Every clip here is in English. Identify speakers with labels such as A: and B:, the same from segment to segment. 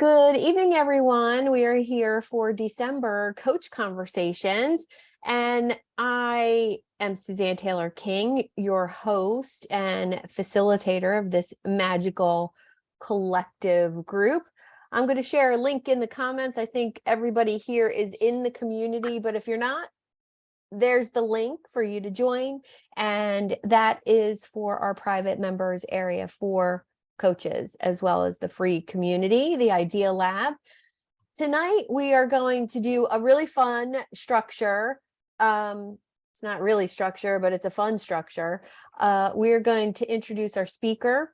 A: Good evening, everyone. We are here for December Coach Conversations, and I am Suzanne Taylor King, your host and facilitator of this magical collective group. I'm going to share a link in the comments. I think everybody here is in the community, but if you're not, there's the link for you to join, and that is for our private members area for coaches, as well as the free community, the Idea Lab. Tonight, we are going to do a really fun structure. It's not really structure, but it's a fun structure. We're going to introduce our speaker,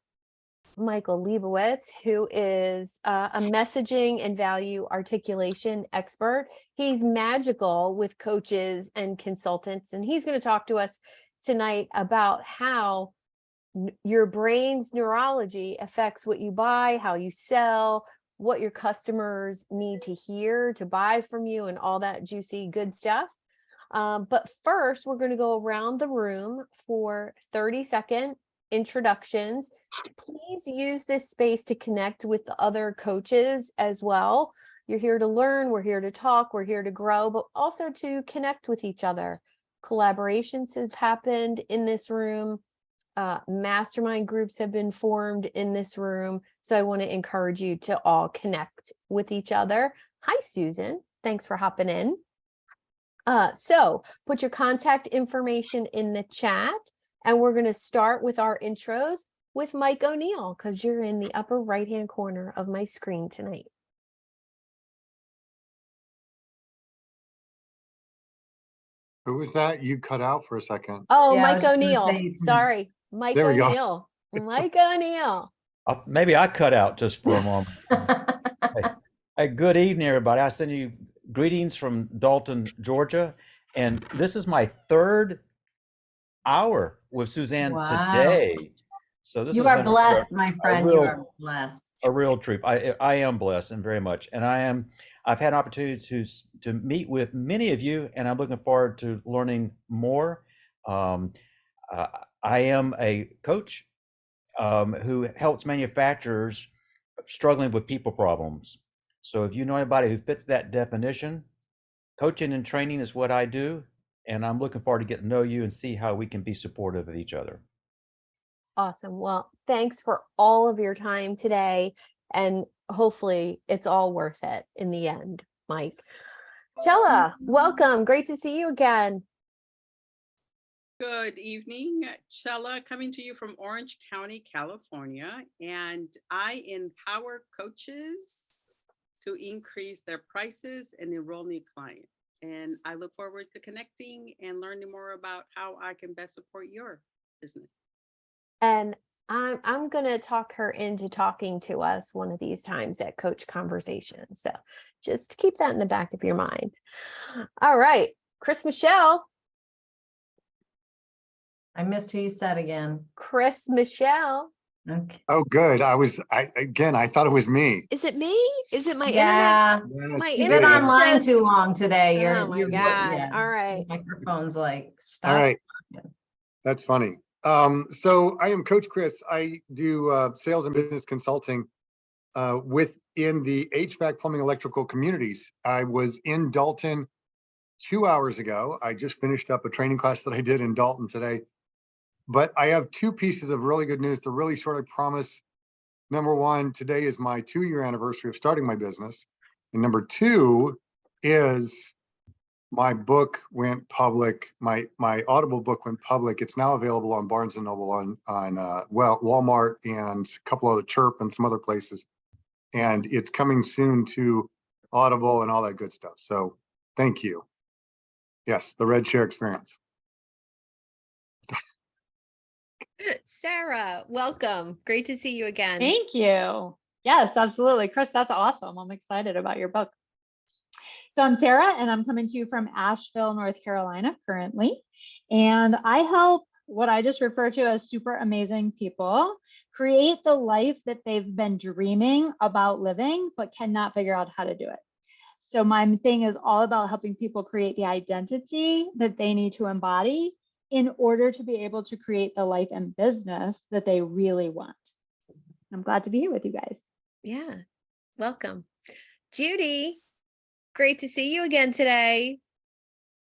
A: Michael Leibowitz, who is a messaging and value articulation expert. He's magical with coaches and consultants, and he's going to talk to us tonight about how your brain's neurology affects what you buy, how you sell, what your customers need to hear to buy from you, and all that juicy good stuff. But first, we're going to go around the room for 30-second introductions. Please use this space to connect with the other coaches as well. You're here to learn, we're here to talk, we're here to grow, but also to connect with each other. Collaborations have happened in this room. Mastermind groups have been formed in this room. So I want to encourage you to all connect with each other. Hi, Susan. Thanks for hopping in. So put your contact information in the chat, and we're going to start with our intros with Mike O'Neill, because you're in the upper right-hand corner of my screen tonight.
B: Who was that? You cut out for a second.
A: Oh,
C: Yeah,
A: Mike O'Neill. Sorry. Mike
B: There we go.
A: O'Neill. Mike O'Neill.
D: Maybe I cut out just for a moment. Hey, good evening, everybody. I send you greetings from Dalton, Georgia, and this is my third hour with Suzanne today. So this
C: You
D: has
C: are
D: been
C: blessed, my friend. You are blessed.
D: a real treat. I am blessed, and very much. And I've had an opportunity to meet with many of you, and I'm looking forward to learning more. I am a coach who helps manufacturers struggling with people problems. So if you know anybody who fits that definition, coaching and training is what I do. And I'm looking forward to getting to know you and see how we can be supportive of each other.
A: Awesome. Well, thanks for all of your time today. And hopefully it's all worth it in the end, Mike. Chella, welcome. Great to see you again.
E: Good evening, Chella, coming to you from Orange County, California, and I empower coaches to increase their prices and enroll new clients. And I look forward to connecting and learning more about how I can best support your business.
A: And I'm going to talk her into talking to us one of these times at Coach Conversations. So just keep that in the back of your mind. All right, Chris Michelle.
C: I missed who you said again.
A: Chris Michelle.
C: Okay.
B: Oh, good. I thought it was me.
A: Is it me? Is it my
C: Yeah,
A: internet? My
C: you've been
A: internet
C: online
A: says...
C: too long today.
A: Oh my God.
C: Yeah,
A: All right.
C: the microphone's like, stop.
B: All right. That's funny. So I am Coach Chris. I do sales and business consulting within the HVAC plumbing electrical communities. I was in Dalton 2 hours ago. I just finished up a training class that I did in Dalton today. But I have two pieces of really good news. They're really short, I promise. Number one, today is my 2-year anniversary of starting my business. And number two is my book went public. My Audible book went public. It's now available on Barnes & Noble, on Walmart, and a couple other Chirp and some other places. And it's coming soon to Audible and all that good stuff. So thank you. Yes, the Red Share Experience.
A: Sarah, welcome. Great to see you again.
F: Thank you. Yes, absolutely. Chris, that's awesome. I'm excited about your book. So I'm Sarah, and I'm coming to you from Asheville, North Carolina currently. And I help what I just refer to as super amazing people create the life that they've been dreaming about living, but cannot figure out how to do it. So my thing is all about helping people create the identity that they need to embody in order to be able to create the life and business that they really want. I'm glad to be here with you guys.
A: Yeah. Welcome. Judy, great to see you again today.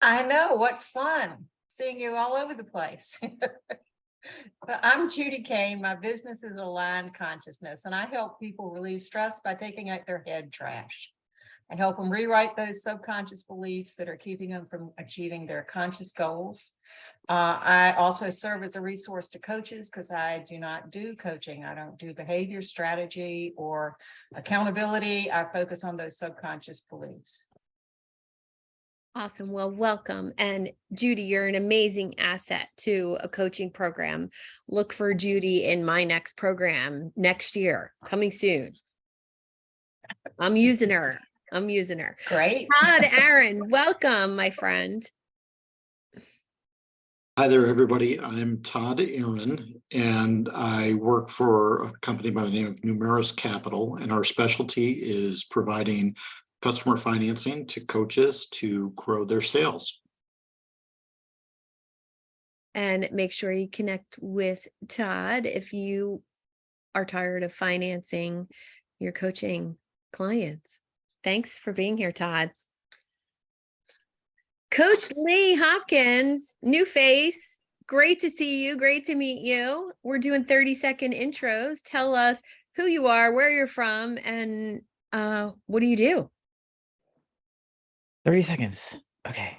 G: I know, what fun seeing you all over the place. But I'm Judy Kane. My business is Aligned Consciousness, and I help people relieve stress by taking out their head trash. I help them rewrite those subconscious beliefs that are keeping them from achieving their conscious goals. I also serve as a resource to coaches because I do not do coaching. I don't do behavior strategy or accountability. I focus on those subconscious beliefs.
A: Awesome. Well, welcome. And Judy, you're an amazing asset to a coaching program. Look for Judy in my next program next year, coming soon. I'm using her.
G: Great.
A: Todd Aaron, welcome, my friend.
H: Hi there, everybody. I'm Todd Aaron, and I work for a company by the name of Numeris Capital, and our specialty is providing customer financing to coaches to grow their sales.
A: And make sure you connect with Todd if you are tired of financing your coaching clients. Thanks for being here, Todd. Coach Lee Hopkins, new face. Great to see you. Great to meet you. We're doing 30-second intros. Tell us who you are, where you're from, and what do you do?
I: 30 seconds. Okay.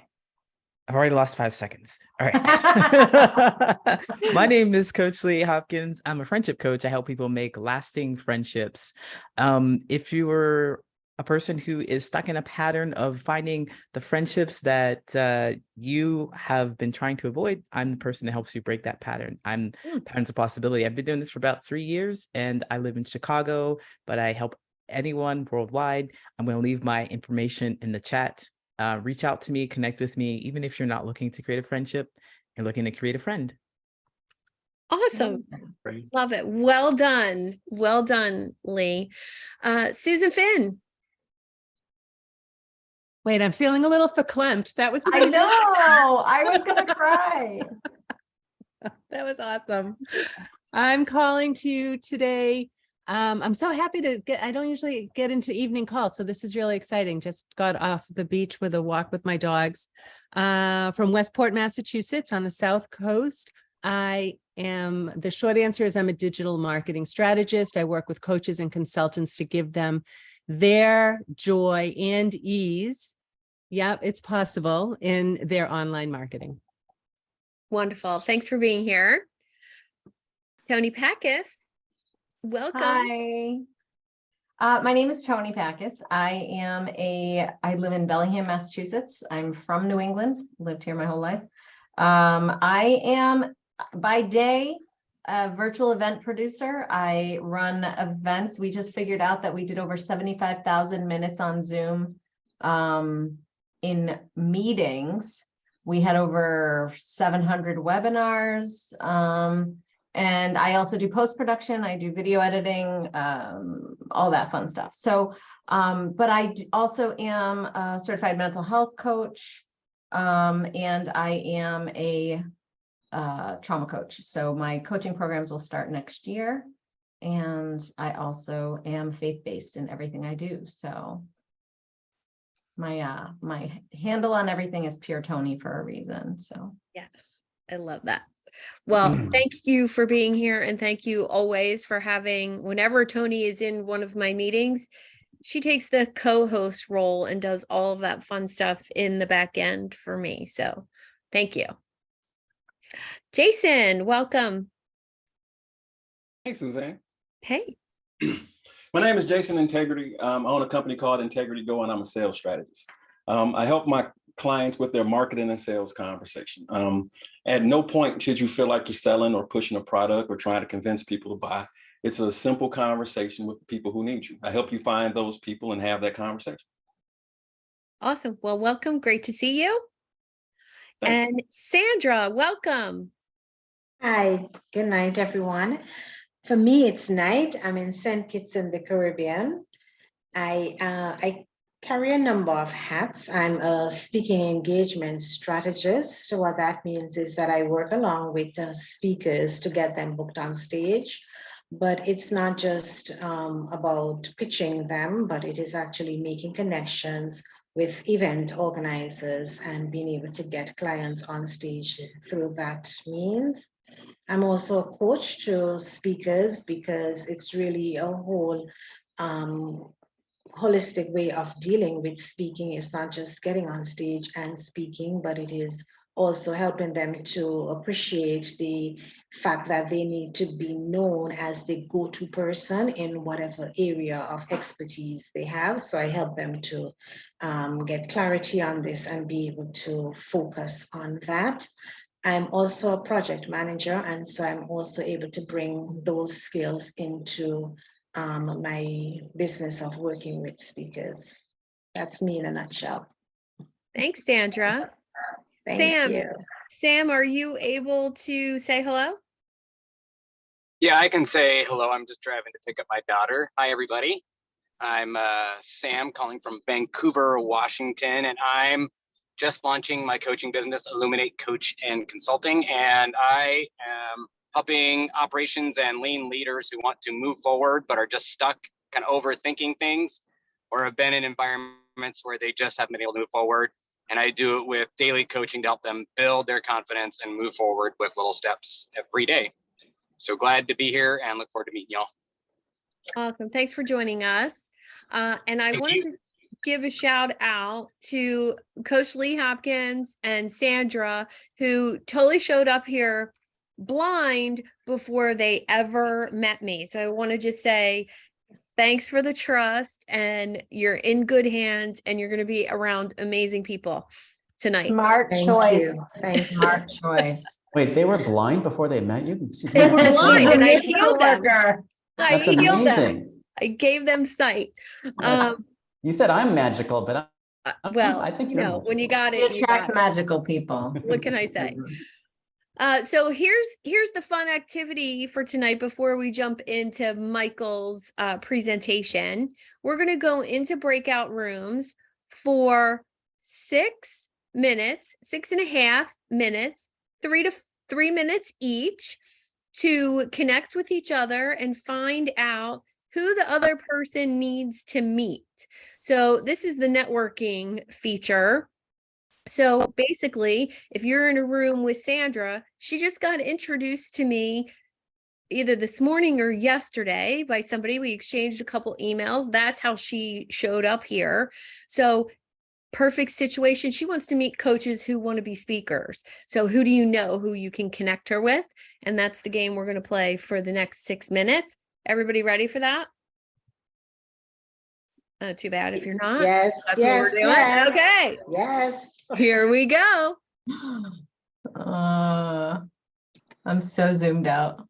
I: I've already lost 5 seconds. All right. My name is Coach Lee Hopkins. I'm a friendship coach. I help people make lasting friendships. If you were a person who is stuck in a pattern of finding the friendships that you have been trying to avoid, I'm the person that helps you break that pattern. I'm Patterns of Possibility. I've been doing this for about 3 years, and I live in Chicago, but I help anyone worldwide. I'm going to leave my information in the chat. Reach out to me, connect with me, even if you're not looking to create a friendship, you're looking to create a friend.
A: Awesome.
H: Right.
A: Love it. Well done. Well done, Lee. Susan Finn.
J: Wait, I'm feeling a little verklempt. That was
C: I know, I was gonna cry.
J: that was awesome. I'm calling to you today. I'm so happy to I don't usually get into evening calls, so this is really exciting. Just got off the beach with a walk with my dogs from Westport, Massachusetts on the South Coast. The short answer is I'm a digital marketing strategist. I work with coaches and consultants to give them their joy and ease. Yep, it's possible in their online marketing.
A: Wonderful. Thanks for being here. Tony Packus. Welcome.
C: Hi. My name is Tony Packus. I live in Bellingham, Massachusetts. I'm from New England, lived here my whole life. I am by day a virtual event producer. I run events. We just figured out that we did over 75,000 minutes on Zoom in meetings. We had over 700 webinars. And I also do post-production. I do video editing, all that fun stuff. So, but I also am a certified mental health coach, and I am a trauma coach. So my coaching programs will start next year. And I also am faith-based in everything I do. So my handle on everything is Pure Tony for a reason. So
A: Yes, I love that. Well, thank you for being here, and thank you always for whenever Tony is in one of my meetings, she takes the co-host role and does all of that fun stuff in the back end for me. So thank you. Jason, welcome.
K: Hey, Suzanne.
A: Hey.
K: My name is Jason Integrity. I own a company called Integrity Go, and I'm a sales strategist. I help my clients with their marketing and sales conversation. At no point should you feel like you're selling or pushing a product or trying to convince people to buy. It's a simple conversation with the people who need you. I help you find those people and have that conversation.
A: Awesome. Well, welcome. Great to see you.
K: Thanks.
A: And Sandra, welcome.
L: Hi, good night, everyone. For me, it's night. I'm in St. Kitts in the Caribbean. I carry a number of hats. I'm a speaking engagement strategist. So what that means is that I work along with speakers to get them booked on stage. But it's not just about pitching them, but it is actually making connections with event organizers and being able to get clients on stage through that means. I'm also a coach to speakers because it's really a whole holistic way of dealing with speaking. It's not just getting on stage and speaking, but it is also helping them to appreciate the fact that they need to be known as the go-to person in whatever area of expertise they have. So I help them to get clarity on this and be able to focus on that. I'm also a project manager, and so I'm also able to bring those skills into my business of working with speakers. That's me in a nutshell.
A: Thanks, Sandra.
L: Thank
A: Sam,
L: you.
A: Sam, are you able to say hello?
M: Yeah, I can say hello. I'm just driving to pick up my daughter. Hi, everybody. I'm Sam calling from Vancouver, Washington, and I'm just launching my coaching business, Illuminate Coach and Consulting. And I am helping operations and lean leaders who want to move forward but are just stuck kind of overthinking things or have been in environments where they just haven't been able to move forward. And I do it with daily coaching to help them build their confidence and move forward with little steps every day. So glad to be here and look forward to meeting y'all.
A: Awesome. Thanks for joining us. And I
M: Thank
A: wanted
M: you.
A: to give a shout out to Coach Lee Hopkins and Sandra, who totally showed up here blind before they ever met me. So I want to just say thanks for the trust, and you're in good hands, and you're going to be around amazing people tonight.
C: Smart
L: Thank
C: choice.
L: you. Thank you.
C: Smart choice.
N: Wait, they were blind before they met you? Excuse me.
A: They were
C: She's
A: blind,
C: a
A: and I
C: miracle
A: healed them.
C: worker.
A: I
N: That's
A: healed them.
N: amazing.
A: I gave them sight.
N: You said I'm magical, but
A: Well,
N: I think
A: you
N: you're
A: know, when you
N: magical.
A: got
C: She
A: it, you
C: attracts
A: got it.
C: magical people.
A: What can I say? So here's the fun activity for tonight before we jump into Michael's presentation. We're going to go into breakout rooms for 6 minutes, 6.5 minutes, 3 minutes each, to connect with each other and find out who the other person needs to meet. So this is the networking feature. So basically, if you're in a room with Sandra, she just got introduced to me either this morning or yesterday by somebody. We exchanged a couple emails. That's how she showed up here. So perfect situation. She wants to meet coaches who want to be speakers. So who do you know who you can connect her with? And that's the game we're going to play for the next 6 minutes. Everybody ready for that? Too bad if you're not.
L: Yes,
A: That's what we're
L: yes,
A: doing.
L: yes.
A: Okay,
L: Yes.
A: here we go.
C: I'm so zoomed out.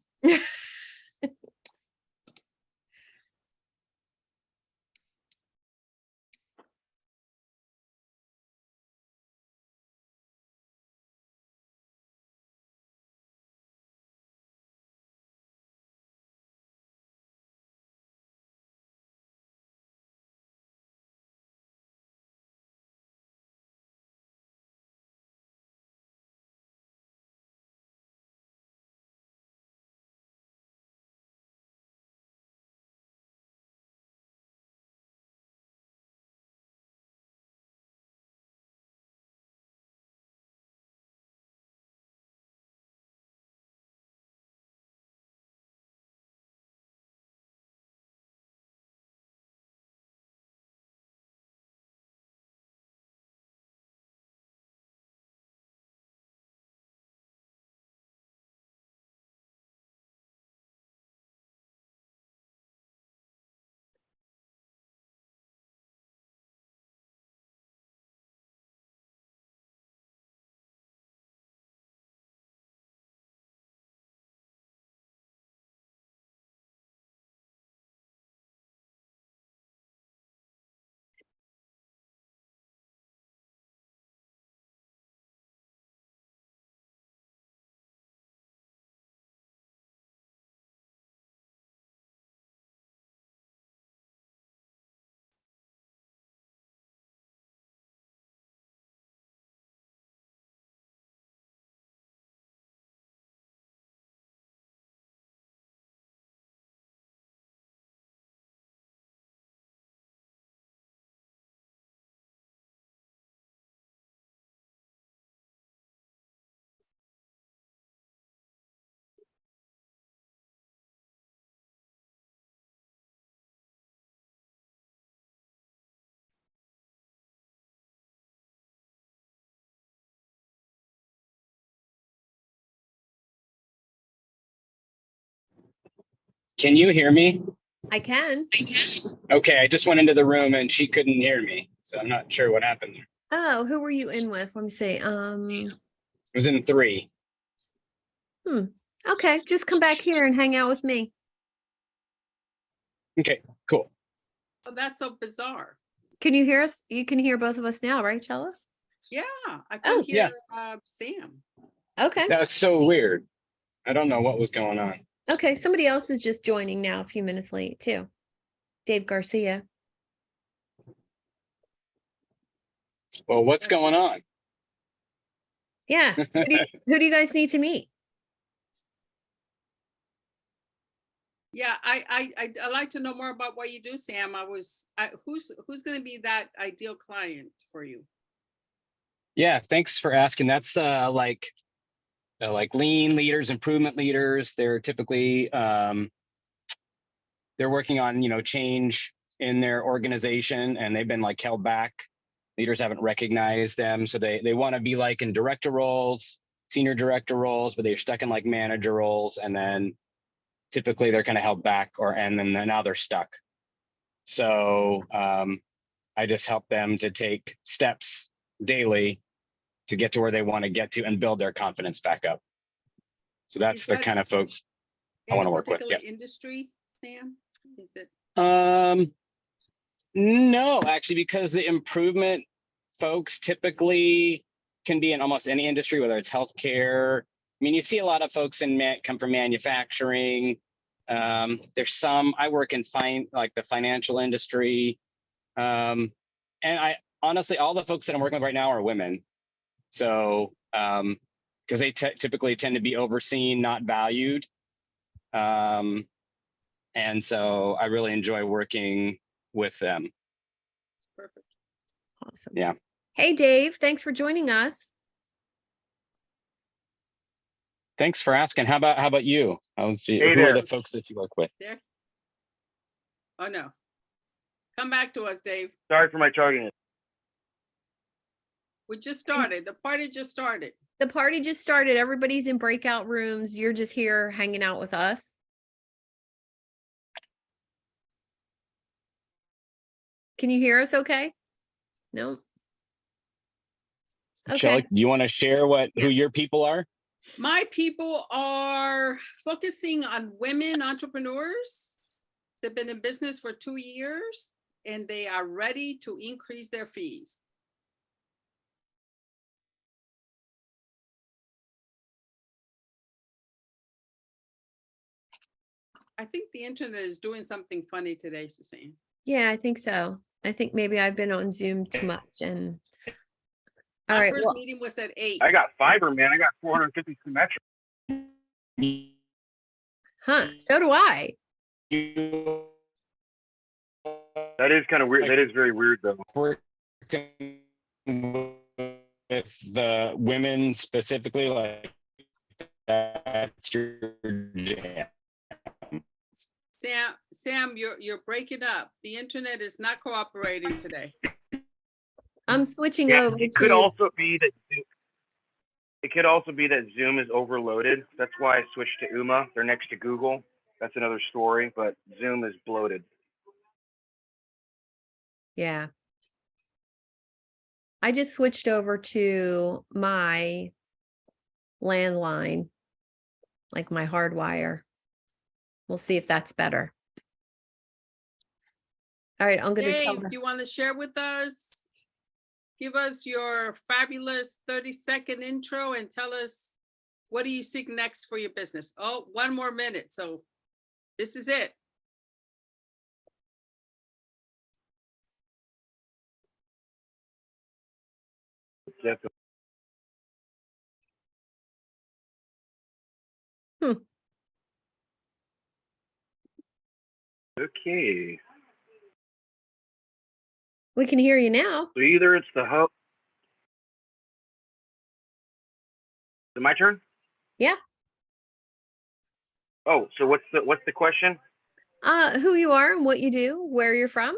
M: Can you hear me?
A: I can.
M: Okay, I just went into the room and she couldn't hear me, so I'm not sure what happened there.
A: Oh, who were you in with? Let me see.
M: It was in 3.
A: Okay, just come back here and hang out with me.
M: Okay, cool.
E: Oh, that's so bizarre.
A: Can you hear us? You can hear both of us now, right, Chella?
E: Yeah, I
A: Oh,
E: can
M: yeah.
E: hear Sam.
A: Okay.
M: That was so weird. I don't know what was going on.
A: Okay, somebody else is just joining now, a few minutes late too. Dave Garcia.
M: Well, what's going on?
A: Yeah. Who do you guys need to meet?
E: Yeah, I'd like to know more about what you do, Sam. Who's going to be that ideal client for you?
M: Yeah, thanks for asking. That's like lean leaders, improvement leaders. They're typically they're working on, change in their organization, and they've been like held back. Leaders haven't recognized them, so they want to be like in director roles, senior director roles, but they're stuck in like manager roles, and then typically they're kind of held back, and then now they're stuck. So I just help them to take steps daily to get to where they want to get to and build their confidence back up. So that's
E: Is
M: the
E: that
M: kind of folks I want to work with.
E: particular industry, Sam? Is it?
M: No, actually, because the improvement folks typically can be in almost any industry, whether it's healthcare. I mean, you see a lot of folks come from manufacturing. There's some, I work in the financial industry. And I honestly, all the folks that I'm working with right now are women. So, because they typically tend to be overseen, not valued. And so I really enjoy working with them.
E: Perfect.
A: Awesome.
M: Yeah.
A: Hey, Dave, thanks for joining us.
M: Thanks for asking. How about you? Who are the folks that you work with?
E: There. Oh, no. Come back to us, Dave.
O: Sorry for my tardiness.
E: We just started. The party just started.
A: The party just started. Everybody's in breakout rooms. You're just here hanging out with us. Can you hear us okay? No. Okay.
M: Shelley, do you want to share who your people are?
E: My people are focusing on women entrepreneurs. They've been in business for 2 years and they are ready to increase their fees. I think the internet is doing something funny today, Suzanne.
A: Yeah, I think so. I think maybe I've been on Zoom too much and all
E: Our
A: right.
E: first
A: Well,
E: meeting was at 8.
O: I got fiber, man. I got 452 metro.
A: huh, so do I.
O: That is kind of weird. That is very weird, though.
M: Working with the women specifically, like that's your jam.
E: Sam, you're breaking up. The internet is not cooperating today.
A: I'm switching
O: Yeah,
A: over
O: it could
A: to
O: also be that. It could also be that Zoom is overloaded. That's why I switched to Uma. They're next to Google. That's another story, but Zoom is bloated.
A: yeah. I just switched over to my landline, like my hardwire. We'll see if that's better. All right, I'm going to tell
E: Dave,
A: them.
E: do you want to share with us? Give us your fabulous 30-second intro and tell us what do you seek next for your business? Oh, 1 more minute. So this is it.
O: Definitely. Okay.
A: We can hear you now.
O: So either it's the hub. Is it my turn?
A: Yeah.
O: Oh, so what's the question?
A: Who you are and what you do, where you're from.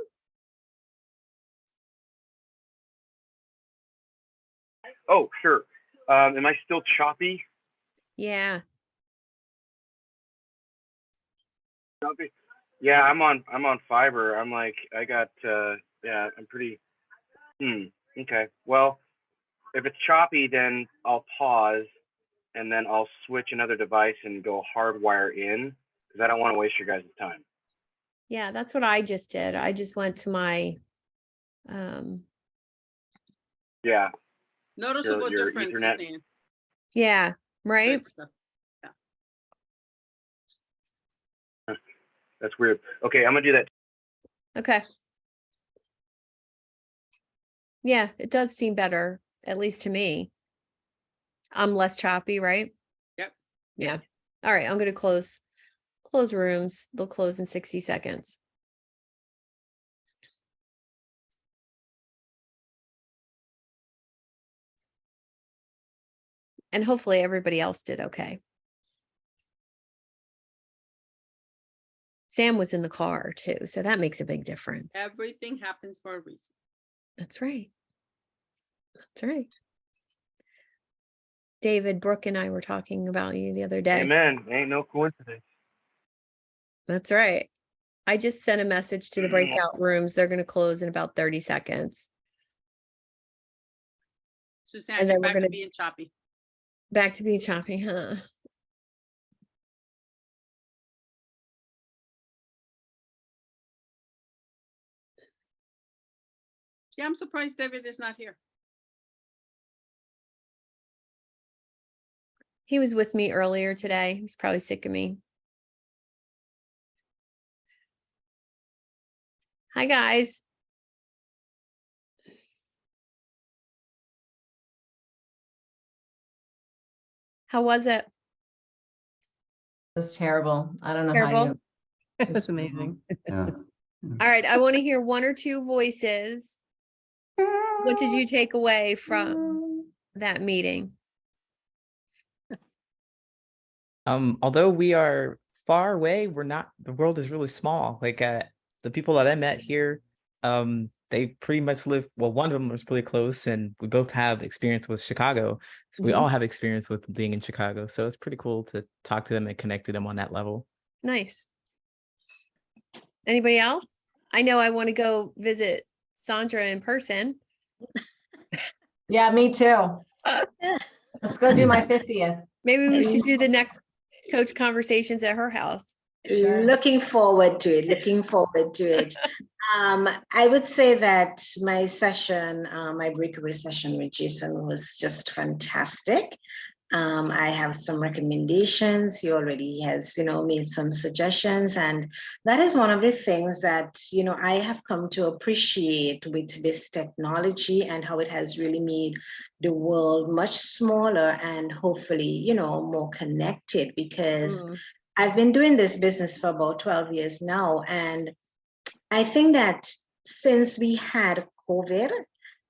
O: Oh, sure. Am I still choppy?
A: Yeah.
O: Choppy? Yeah, I'm on fiber. I'm like, I got, yeah, I'm pretty, okay. Well, if it's choppy, then I'll pause and then I'll switch another device and go hardwire in because I don't want to waste your guys' time.
A: Yeah, that's what I just did. I just went to my,
O: Yeah,
E: Noticeable
O: your
E: difference,
O: Ethernet.
E: Suzanne.
A: yeah, right?
E: Good stuff.
O: That's weird. Okay, I'm gonna do that.
A: Okay. Yeah, it does seem better, at least to me. I'm less choppy, right?
E: Yep.
A: Yeah.
E: Yes.
A: All right, I'm gonna close rooms. They'll close in 60 seconds. And hopefully everybody else did okay. Sam was in the car too, so that makes a big difference.
E: Everything happens for a reason.
A: That's right. That's right. David, Brooke, and I were talking about you the other day.
O: Amen. Ain't no coincidence.
A: That's right. I just sent a message to the breakout rooms. They're going to close in about 30 seconds.
E: Suzanne,
A: And
E: you're
A: then we're
E: back to
A: gonna-
E: being choppy.
A: Back to being choppy, huh?
E: Yeah, I'm surprised David is not here.
A: He was with me earlier today. He's probably sick of me. Hi, guys. How was it?
C: It was terrible. I don't know how
A: Terrible?
C: you.
J: It was amazing.
N: Yeah.
A: All right, I want to hear one or two voices. What did you take away from that meeting?
I: Although we are far away, we're not, the world is really small. Like the people that I met here, they pretty much live, well, one of them was pretty close and we both have experience with Chicago. So we
A: Mhm.
I: all have experience with being in Chicago. So it's pretty cool to talk to them and connect to them on that level.
A: Nice. Anybody else? I know I want to go visit Sandra in person.
C: Yeah, me too. Let's go do my 50th.
A: Maybe we should do the next coach conversations at her house.
C: Sure.
L: Looking forward to it. Looking forward to it. I would say that my session, my breakaway session with Jason was just fantastic. I have some recommendations. He already has, made some suggestions. And that is one of the things that, I have come to appreciate with this technology and how it has really made the world much smaller and hopefully, more connected because I've been doing this business for about 12 years now. And I think that since we had COVID,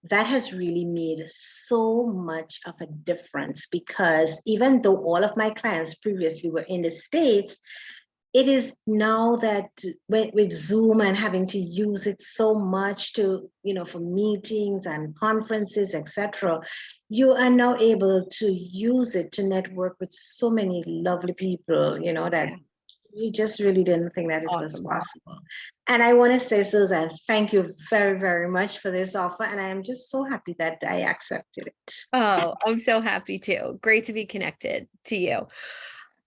L: that has really made so much of a difference because even though all of my clients previously were in the States, it is now that with Zoom and having to use it so much to, for meetings and conferences, etc., you are now able to use it to network with so many lovely people, that you just really didn't think that it was possible. And I want to say, Susan, thank you very, very much for this offer. And I am just so happy that I accepted it.
A: Oh, I'm so happy too. Great to be connected to you.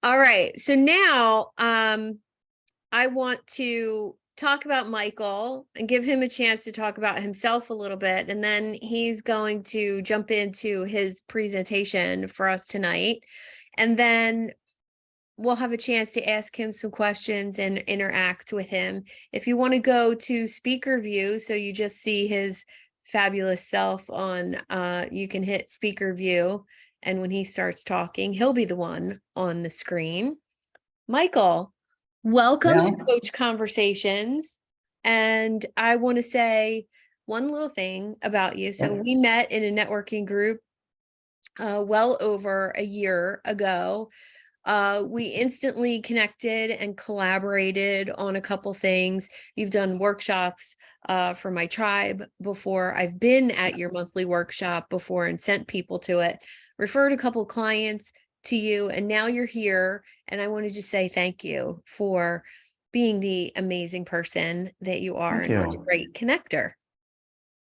A: All right. So now I want to talk about Michael and give him a chance to talk about himself a little bit. And then he's going to jump into his presentation for us tonight. And then we'll have a chance to ask him some questions and interact with him. If you want to go to speaker view, so you just see his fabulous self on, you can hit speaker view. And when he starts talking, he'll be the one on the screen. Michael, welcome to Coach Conversations. And I want to say one little thing about you. So we met in a networking group well over a year ago. We instantly connected and collaborated on a couple things. You've done workshops for my tribe before. I've been at your monthly workshop before and sent people to it, referred a couple clients to you, and now you're here. And I wanted to say thank you for being the amazing person that you are
N: Thank
A: and such a
N: you.
A: great connector.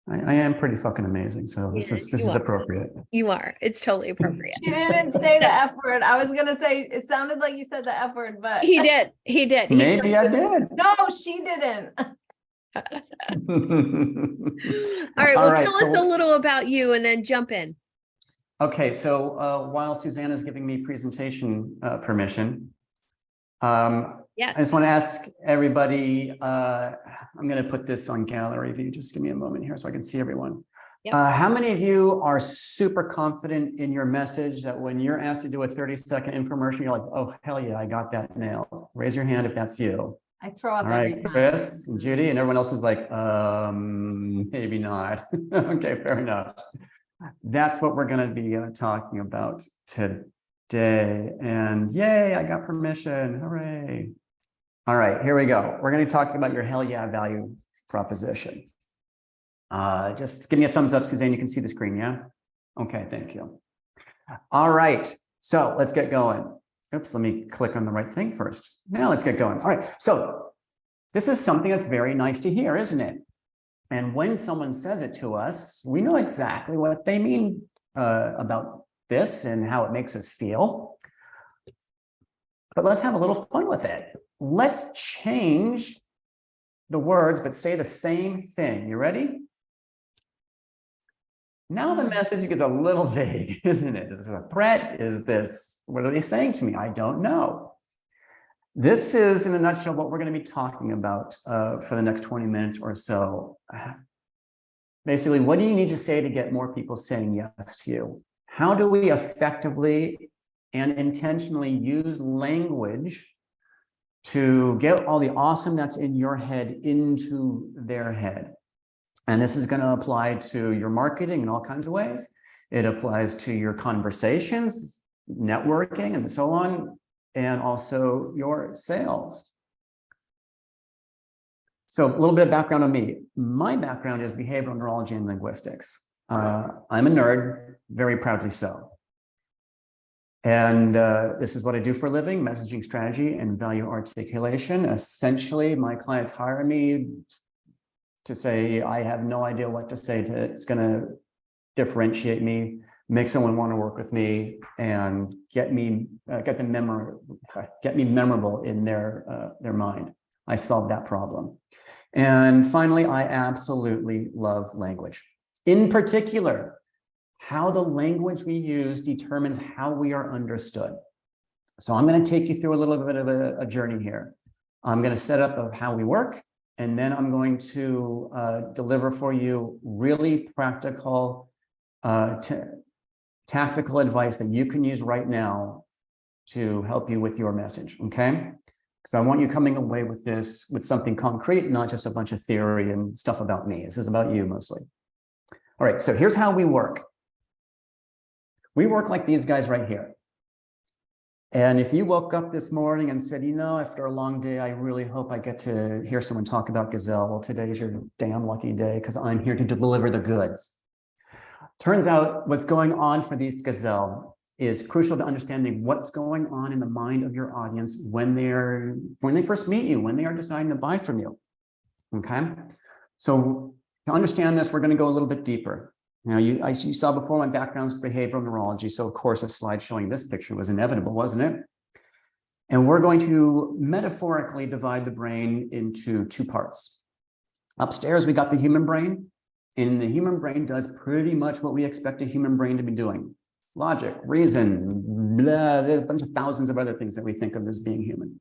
N: I am pretty fucking amazing. So this
A: Yes,
N: is
A: you are.
N: appropriate.
A: You are. It's totally appropriate.
C: She didn't say the F word. I was gonna say, it sounded like you said the F word, but.
A: He did. He did. He said-
N: Maybe I did.
C: No, she didn't.
A: All right. Well, tell us a
N: so-
A: little about you and then jump in.
N: Okay, so while Susanna's giving me presentation permission, I
A: Yes.
N: just want to ask everybody, I'm going to put this on gallery view. Just give me a moment here so I can see everyone.
A: Yep.
N: How many of you are super confident in your message that when you're asked to do a 30-second infomercial, you're like, oh, hell yeah, I got that nailed. Raise your hand if that's you.
C: I throw up
N: All
C: every
N: right,
C: time.
N: Chris and Judy, and everyone else is like, maybe not. Okay, fair enough. That's what we're going to be talking about today. And yay, I got permission. Hooray. All right, here we go. We're going to be talking about your hell yeah value proposition. Just give me a thumbs up, Suzanne. You can see the screen, yeah? Okay, thank you. All right, so let's get going. Oops, let me click on the right thing first. Now let's get going. All right, so this is something that's very nice to hear, isn't it? And when someone says it to us, we know exactly what they mean about this and how it makes us feel. But let's have a little fun with it. Let's change the words, but say the same thing. You ready? Now the message gets a little vague, isn't it? Is this a threat? Is this, what are they saying to me? I don't know. This is, in a nutshell, what we're going to be talking about for the next 20 minutes or so. Basically, what do you need to say to get more people saying yes to you? How do we effectively and intentionally use language to get all the awesome that's in your head into their head? And this is going to apply to your marketing in all kinds of ways. It applies to your conversations, networking, and so on, and also your sales. So a little bit of background on me. My background is behavioral neurology and linguistics. I'm a nerd, very proudly so. And this is what I do for a living: messaging strategy and value articulation. Essentially, my clients hire me to say, I have no idea what to say to, it's going to differentiate me, make someone want to work with me, and get me memorable in their mind. I solve that problem. And finally, I absolutely love language. In particular, how the language we use determines how we are understood. So I'm going to take you through a little bit of a journey here. I'm going to set up of how we work, and then I'm going to deliver for you really practical, tactical advice that you can use right now to help you with your message, okay? Because I want you coming away with this, with something concrete, not just a bunch of theory and stuff about me. This is about you mostly. All right, so here's how we work. We work like these guys right here. And if you woke up this morning and said, you know, after a long day, I really hope I get to hear someone talk about Gazelle. Well, today's your damn lucky day because I'm here to deliver the goods. Turns out what's going on for these Gazelle is crucial to understanding what's going on in the mind of your audience when they first meet you, when they are deciding to buy from you. Okay. So to understand this, we're going to go a little bit deeper. Now, you saw before my background's behavioral neurology, so of course a slide showing this picture was inevitable, wasn't it? And we're going to metaphorically divide the brain into two parts. Upstairs, we got the human brain, and the human brain does pretty much what we expect a human brain to be doing. Logic, reason, blah, there's a bunch of thousands of other things that we think of as being human.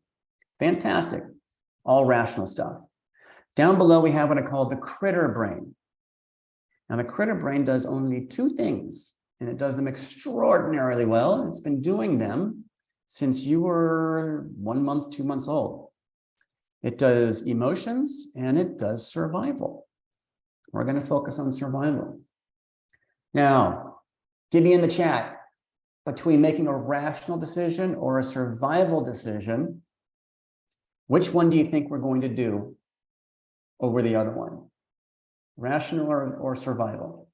N: Fantastic, all rational stuff. Down below, we have what I call the critter brain. Now, the critter brain does only two things, and it does them extraordinarily well. It's been doing them since you were 1 month, 2 months old. It does emotions, and it does survival. We're going to focus on survival. Now, give me in the chat, between making a rational decision or a survival decision, which one do you think we're going to do over the other one? Rational or survival?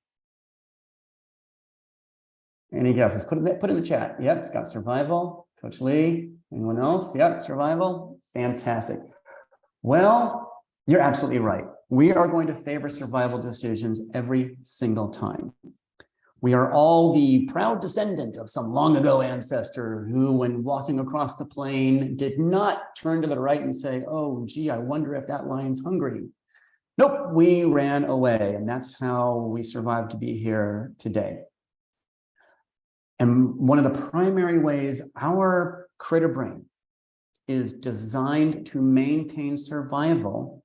N: Any guesses? Put in the chat. Yep, it's got survival. Coach Lee. Anyone else? Yep, survival. Fantastic. Well, you're absolutely right. We are going to favor survival decisions every single time. We are all the proud descendant of some long ago ancestor who, when walking across the plain, did not turn to the right and say, oh, gee, I wonder if that lion's hungry. Nope, we ran away, and that's how we survived to be here today. And one of the primary ways our critter brain is designed to maintain survival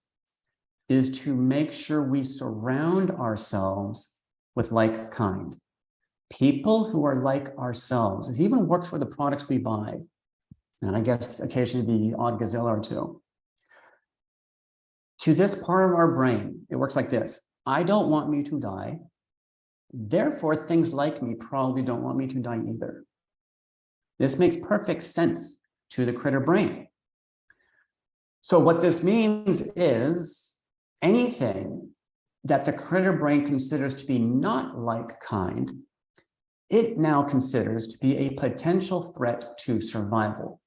N: is to make sure we surround ourselves with like kind. People who are like ourselves. It even works for the products we buy. And I guess occasionally the odd gazelle or two. To this part of our brain, it works like this. I don't want me to die. Therefore, things like me probably don't want me to die either. This makes perfect sense to the critter brain. So what this means is anything that the critter brain considers to be not like kind, it now considers to be a potential threat to survival.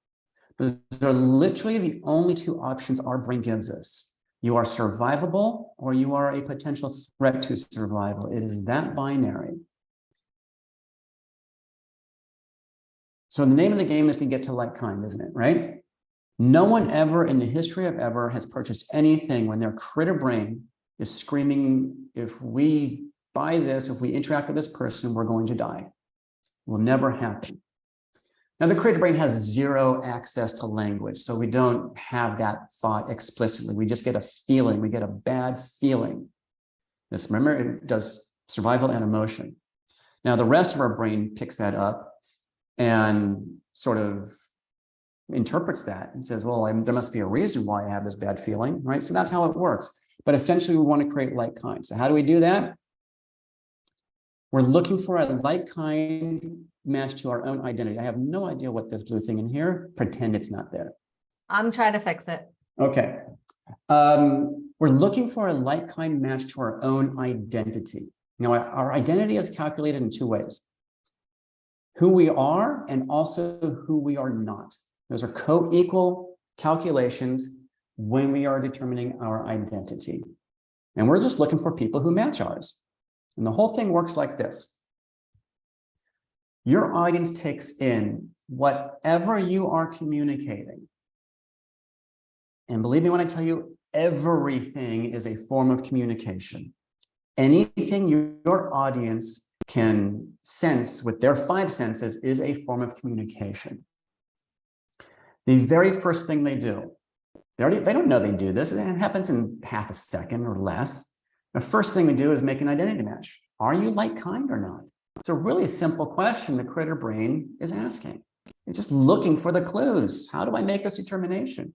N: Those are literally the only two options our brain gives us. You are survivable or you are a potential threat to survival. It is that binary. So the name of the game is to get to like kind, isn't it, right? No one ever in the history of ever has purchased anything when their critter brain is screaming, if we buy this, if we interact with this person, we're going to die. It will never happen. Now, the critter brain has zero access to language, so we don't have that thought explicitly. We just get a feeling, we get a bad feeling. This, remember, it does survival and emotion. Now, the rest of our brain picks that up and sort of interprets that and says, well, there must be a reason why I have this bad feeling, right? So that's how it works. But essentially, we want to create like kind. So how do we do that? We're looking for a like kind match to our own identity. I have no idea what this blue thing in here, pretend it's not there.
C: I'm trying to fix it.
N: Okay. We're looking for a like kind match to our own identity. Now, our identity is calculated in two ways. Who we are and also who we are not. Those are co-equal calculations when we are determining our identity. And we're just looking for people who match ours. And the whole thing works like this. Your audience takes in whatever you are communicating. And believe me when I tell you, everything is a form of communication. Anything your audience can sense with their five senses is a form of communication. The very first thing they do, they don't know they do this. It happens in half a second or less. The first thing they do is make an identity match. Are you like kind or not? It's a really simple question the critter brain is asking. It's just looking for the clues. How do I make this determination?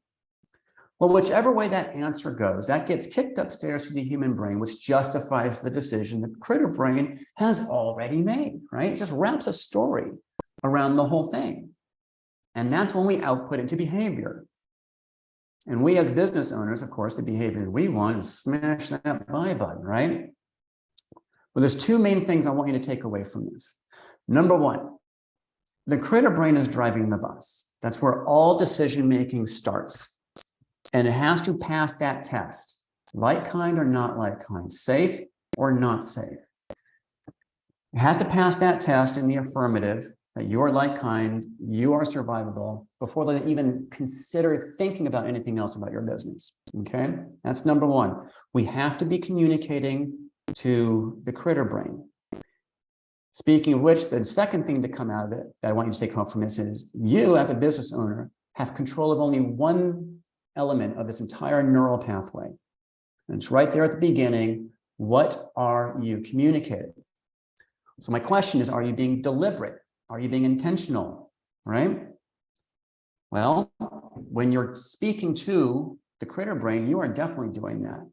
N: Well, whichever way that answer goes, that gets kicked upstairs to the human brain, which justifies the decision the critter brain has already made, right? It just wraps a story around the whole thing. And that's when we output into behavior. And we as business owners, of course, the behavior we want is smash that buy button, right? Well, there's two main things I want you to take away from this. Number one, the critter brain is driving the bus. That's where all decision-making starts. And it has to pass that test. Like kind or not like kind, safe or not safe. It has to pass that test in the affirmative that you're like kind, you are survivable before they even consider thinking about anything else about your business, okay? That's number one. We have to be communicating to the critter brain. Speaking of which, the second thing to come out of it that I want you to take home from this is you as a business owner have control of only one element of this entire neural pathway. And it's right there at the beginning. What are you communicating? So my question is, are you being deliberate? Are you being intentional, right? Well, when you're speaking to the critter brain, you are definitely doing that.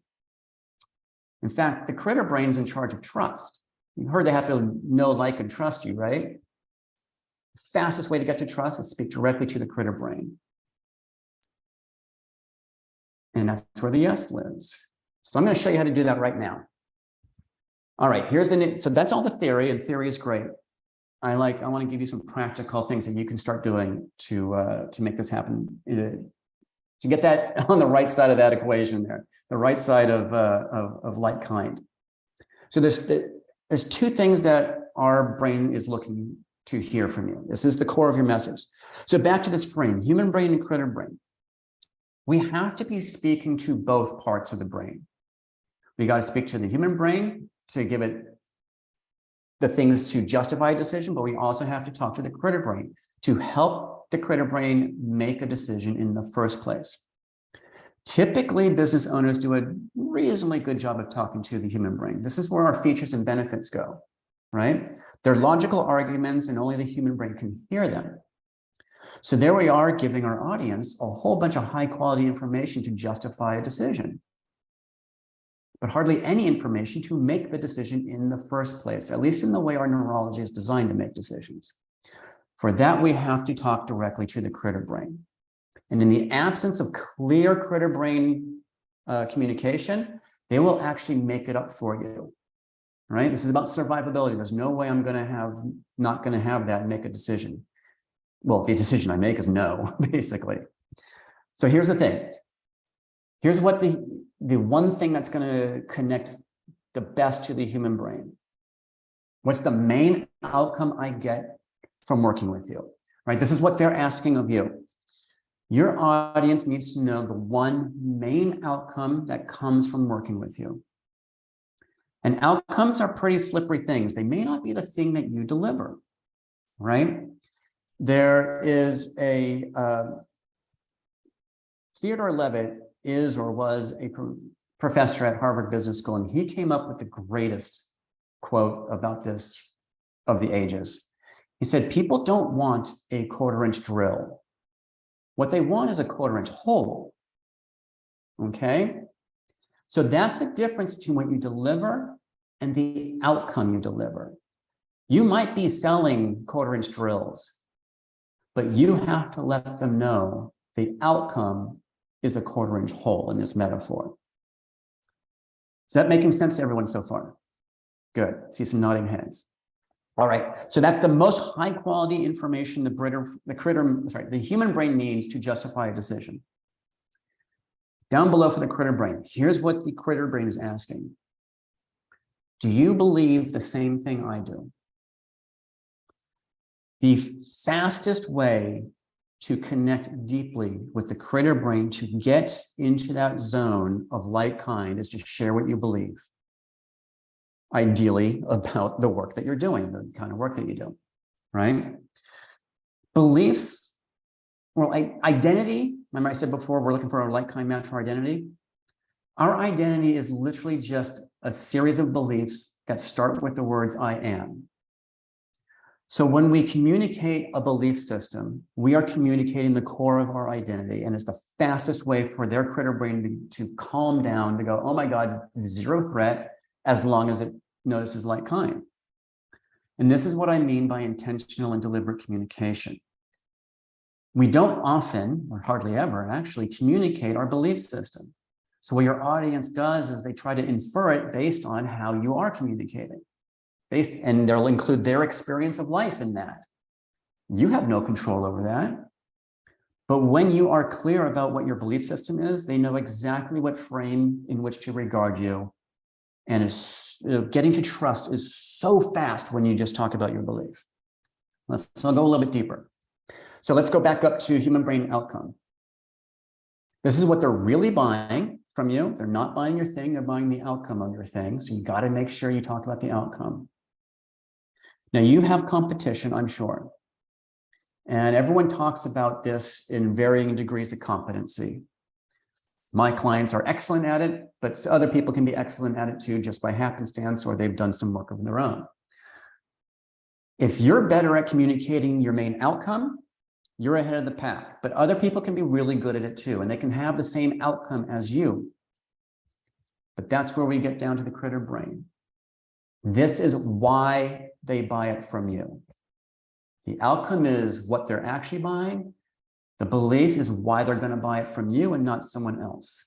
N: In fact, the critter brain's in charge of trust. You heard they have to know, like, and trust you, right? The fastest way to get to trust is speak directly to the critter brain. And that's where the yes lives. So I'm going to show you how to do that right now. All right, so that's all the theory, and theory is great. I want to give you some practical things that you can start doing to make this happen To get that on the right side of that equation there, the right side of like kind. So there's two things that our brain is looking to hear from you. This is the core of your message. So back to this frame, human brain and critter brain. We have to be speaking to both parts of the brain. We got to speak to the human brain to give it the things to justify a decision, but we also have to talk to the critter brain to help the critter brain make a decision in the first place. Typically, business owners do a reasonably good job of talking to the human brain. This is where our features and benefits go, right? They're logical arguments and only the human brain can hear them. So there we are giving our audience a whole bunch of high quality information to justify a decision, but hardly any information to make the decision in the first place, at least in the way our neurology is designed to make decisions. For that, we have to talk directly to the critter brain. And in the absence of clear critter brain communication, they will actually make it up for you, right? This is about survivability. There's no way I'm not going to have that and make a decision. Well, the decision I make is no, basically. So here's the thing. Here's what the one thing that's going to connect the best to the human brain. What's the main outcome I get from working with you, right? This is what they're asking of you. Your audience needs to know the one main outcome that comes from working with you. And outcomes are pretty slippery things. They may not be the thing that you deliver, right? There is a Theodore Levitt is or was a professor at Harvard Business School, and he came up with the greatest quote about this of the ages. He said, people don't want a 1/4-inch drill. What they want is a 1/4-inch hole, okay? So that's the difference between what you deliver and the outcome you deliver. You might be selling 1/4-inch drills, but you have to let them know the outcome is a 1/4-inch hole in this metaphor. Is that making sense to everyone so far? Good, see some nodding heads. All right, so that's the most high quality information the human brain needs to justify a decision. Down below for the critter brain, here's what the critter brain is asking. Do you believe the same thing I do? The fastest way to connect deeply with the critter brain to get into that zone of like kind is to share what you believe. Ideally about the work that you're doing, the kind of work that you do, right? Beliefs, well, identity, remember I said before, we're looking for a like-kind match for identity. Our identity is literally just a series of beliefs that start with the words I am. So when we communicate a belief system, we are communicating the core of our identity, and it's the fastest way for their critter brain to calm down, to go, oh my God, zero threat, as long as it notices like kind. And this is what I mean by intentional and deliberate communication. We don't often, or hardly ever, actually communicate our belief system. So what your audience does is they try to infer it based on how you are communicating. And they'll include their experience of life in that. You have no control over that. But when you are clear about what your belief system is, they know exactly what frame in which to regard you. And getting to trust is so fast when you just talk about your belief. I'll go a little bit deeper. So let's go back up to human brain outcome. This is what they're really buying from you. They're not buying your thing, they're buying the outcome of your thing. So you got to make sure you talk about the outcome. Now you have competition, I'm sure. And everyone talks about this in varying degrees of competency. My clients are excellent at it, but other people can be excellent at it too, just by happenstance, or they've done some work of their own. If you're better at communicating your main outcome, you're ahead of the pack, but other people can be really good at it too, and they can have the same outcome as you. But that's where we get down to the critter brain. This is why they buy it from you. The outcome is what they're actually buying. The belief is why they're going to buy it from you and not someone else.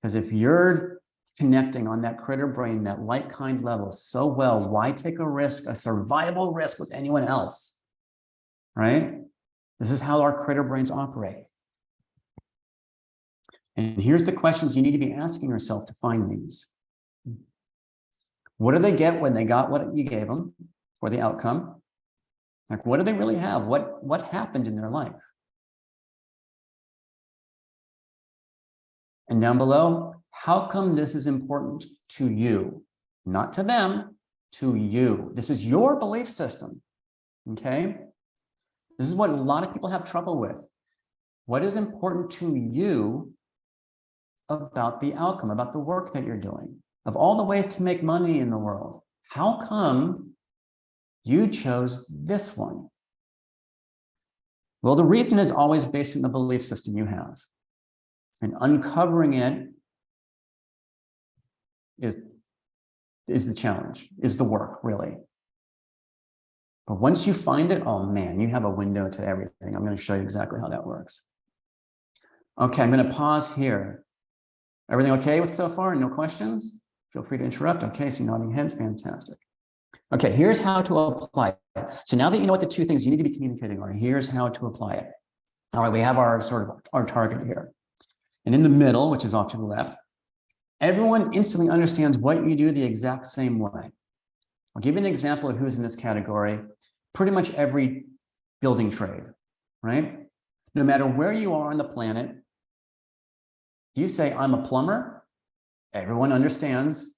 N: Because if you're connecting on that critter brain, that like-kind level so well, why take a risk, a survival risk with anyone else? Right? This is how our critter brains operate. And here's the questions you need to be asking yourself to find these. What do they get when they got what you gave them for the outcome? Like, what do they really have? What happened in their life? And down below, how come this is important to you? Not to them, to you. This is your belief system, okay? This is what a lot of people have trouble with. What is important to you about the outcome, about the work that you're doing? Of all the ways to make money in the world, how come you chose this one? Well, the reason is always based on the belief system you have. And uncovering it is the challenge, is the work, really. But once you find it, oh man, you have a window to everything. I'm going to show you exactly how that works. Okay, I'm going to pause here. Everything okay with so far? No questions? Feel free to interrupt. Okay, so nodding heads, fantastic. Okay, here's how to apply it. So now that you know what the two things you need to be communicating are, here's how to apply it. All right, we have our our target here. And in the middle, which is off to the left, everyone instantly understands what you do the exact same way. I'll give you an example of who's in this category. Pretty much every building trade, right? No matter where you are on the planet, if you say, I'm a plumber, everyone understands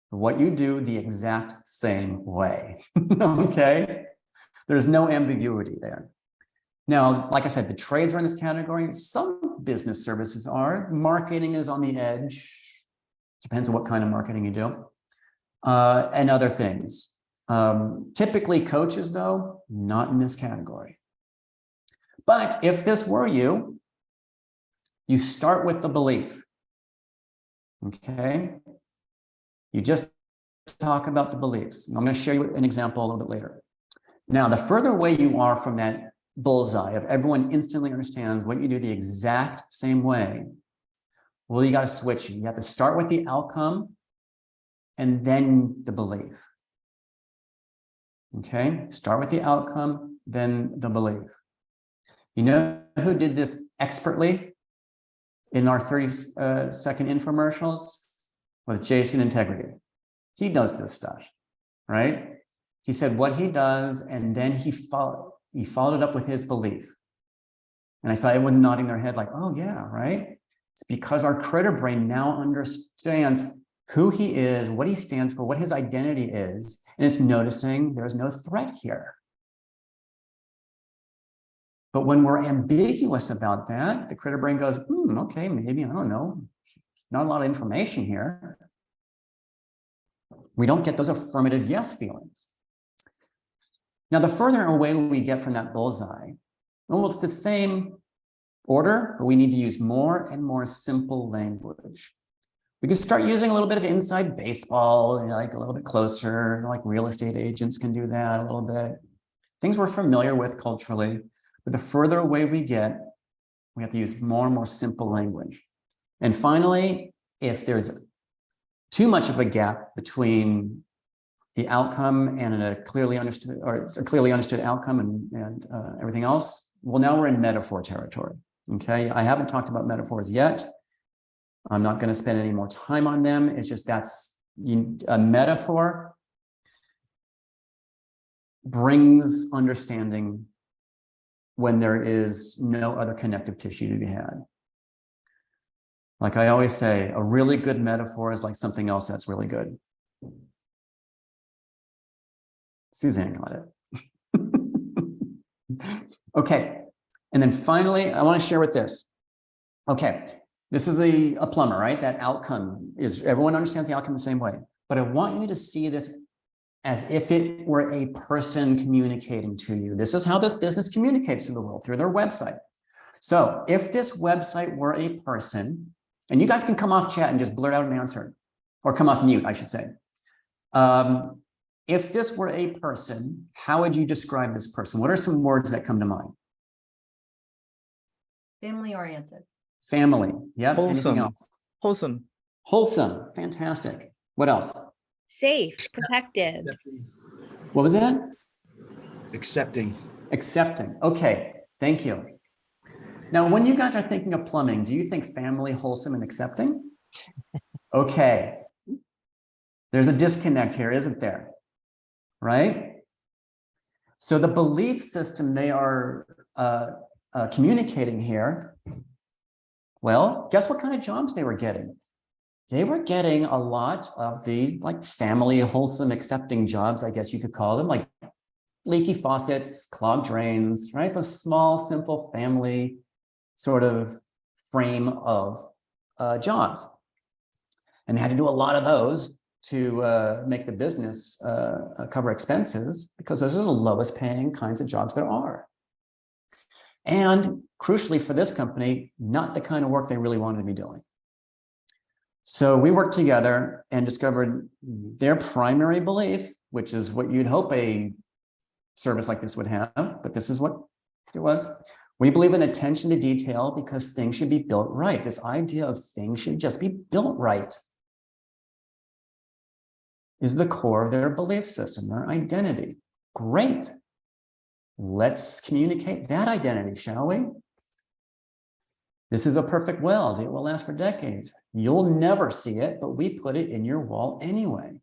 N: what you do the exact same way, okay? There's no ambiguity there. Now, like I said, the trades are in this category. Some business services are. Marketing is on the edge. Depends on what kind of marketing you do. And other things. Typically coaches, though, not in this category. But if this were you, you start with the belief. Okay? You just talk about the beliefs. I'm going to show you an example a little bit later. Now, the further away you are from that bullseye of everyone instantly understands what you do the exact same way, well, you got to switch. You have to start with the outcome and then the belief. Okay, start with the outcome, then the belief. You know who did this expertly in our 30-second infomercials? With Jason Integrity. He does this stuff, right? He said what he does, and then he followed it up with his belief. And I saw everyone nodding their head like, oh yeah, right? It's because our critter brain now understands who he is, what he stands for, what his identity is, and it's noticing there's no threat here. But when we're ambiguous about that, the critter brain goes, okay, maybe, I don't know, not a lot of information here. We don't get those affirmative yes feelings. Now, the further away we get from that bullseye, well, it's the same order, but we need to use more and more simple language. We can start using a little bit of inside baseball, like a little bit closer, like real estate agents can do that a little bit. Things we're familiar with culturally, but the further away we get, we have to use more and more simple language. And finally, if there's too much of a gap between the outcome and a clearly understood outcome and everything else, well, now we're in metaphor territory. Okay, I haven't talked about metaphors yet. I'm not going to spend any more time on them. It's just a metaphor brings understanding when there is no other connective tissue to be had. Like I always say, a really good metaphor is like something else that's really good. Suzanne got it. Okay, and then finally, I want to share with this. Okay, this is a plumber, right? That outcome is, everyone understands the outcome the same way. But I want you to see this as if it were a person communicating to you. This is how this business communicates to the world, through their website. So if this website were a person, and you guys can come off chat and just blurt out an answer, or come off mute, I should say. If this were a person, how would you describe this person? What are some words that come to mind?
C: Family oriented.
N: Family, yep.
I: Wholesome.
N: Anything else?
I: Wholesome.
N: Wholesome, fantastic. What else?
A: Safe, protected.
N: What was that?
P: Accepting.
N: Accepting, okay, thank you. Now, when you guys are thinking of plumbing, do you think family, wholesome, and accepting? Okay. There's a disconnect here, isn't there? Right? So the belief system they are communicating here, well, guess what kind of jobs they were getting? They were getting a lot of the like family, wholesome, accepting jobs, I guess you could call them, like leaky faucets, clogged drains, right? The small, simple family sort of frame of jobs. And they had to do a lot of those to make the business cover expenses, because those are the lowest paying kinds of jobs there are. And crucially for this company, not the kind of work they really wanted to be doing. So we worked together and discovered their primary belief, which is what you'd hope a service like this would have, but this is what it was. We believe in attention to detail because things should be built right. This idea of things should just be built right is the core of their belief system, their identity. Great. Let's communicate that identity, shall we? This is a perfect weld. It will last for decades. You'll never see it, but we put it in your wall anyway.